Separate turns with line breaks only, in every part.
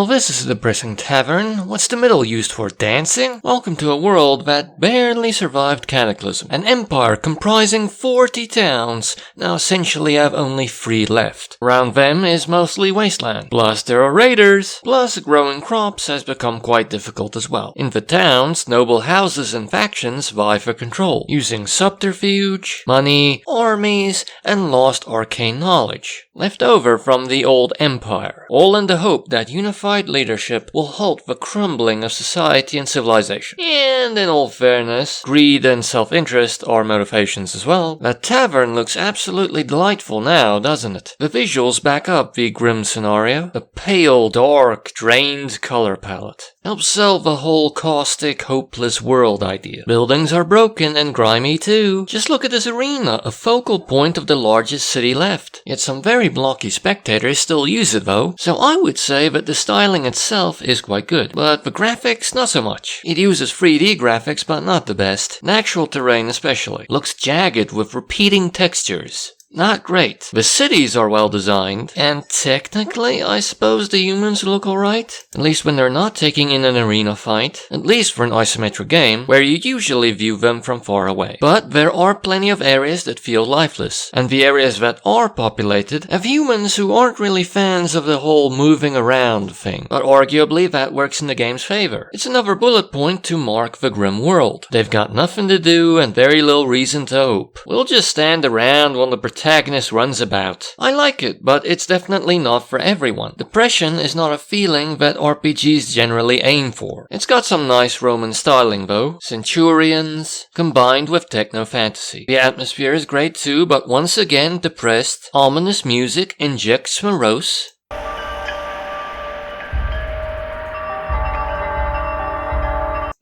Well, this is the depressing tavern. What's the middle used for? Dancing? Welcome to a world that barely survived Cataclysm. An empire comprising 40 towns now essentially have only 3 left. Around them is mostly wasteland. Plus there are raiders. Plus growing crops has become quite difficult as well. In the towns, noble houses and factions vie for control, using subterfuge, money, armies, and lost arcane knowledge, left over from the old empire, all in the hope that unified leadership will halt the crumbling of society and civilization. And in all fairness, greed and self-interest are motivations as well. That tavern looks absolutely delightful now, doesn't it? The visuals back up the grim scenario. The pale, dark, drained color palette helps sell the whole caustic, hopeless world idea. Buildings are broken and grimy too. Just look at this arena, a focal point of the largest city left. Yet some very blocky spectators still use it though, so I would say that the styling itself is quite good, but the graphics not so much. It uses 3D graphics but not the best. Natural terrain especially. Looks jagged with repeating textures. Not great. The cities are well designed, and technically, I suppose the humans look alright. At least when they're not taking in an arena fight. At least for an isometric game, where you usually view them from far away. But there are plenty of areas that feel lifeless, and the areas that are populated have humans who aren't really fans of the whole moving around thing. But arguably that works in the game's favor. It's another bullet point to mark the grim world. They've got nothing to do and very little reason to hope. We'll just stand around while the protagonist runs about. I like it, but it's definitely not for everyone. Depression is not a feeling that RPGs generally aim for. It's got some nice Roman styling though. Centurions, combined with techno-fantasy. The atmosphere is great too, but once again depressed. Ominous music injects morose.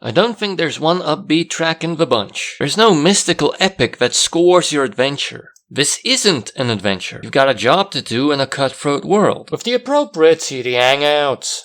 I don't think there's one upbeat track in the bunch. There's no mystical epic that scores your adventure. This isn't an adventure. You've got a job to do in a cutthroat world, with the appropriate city hangouts.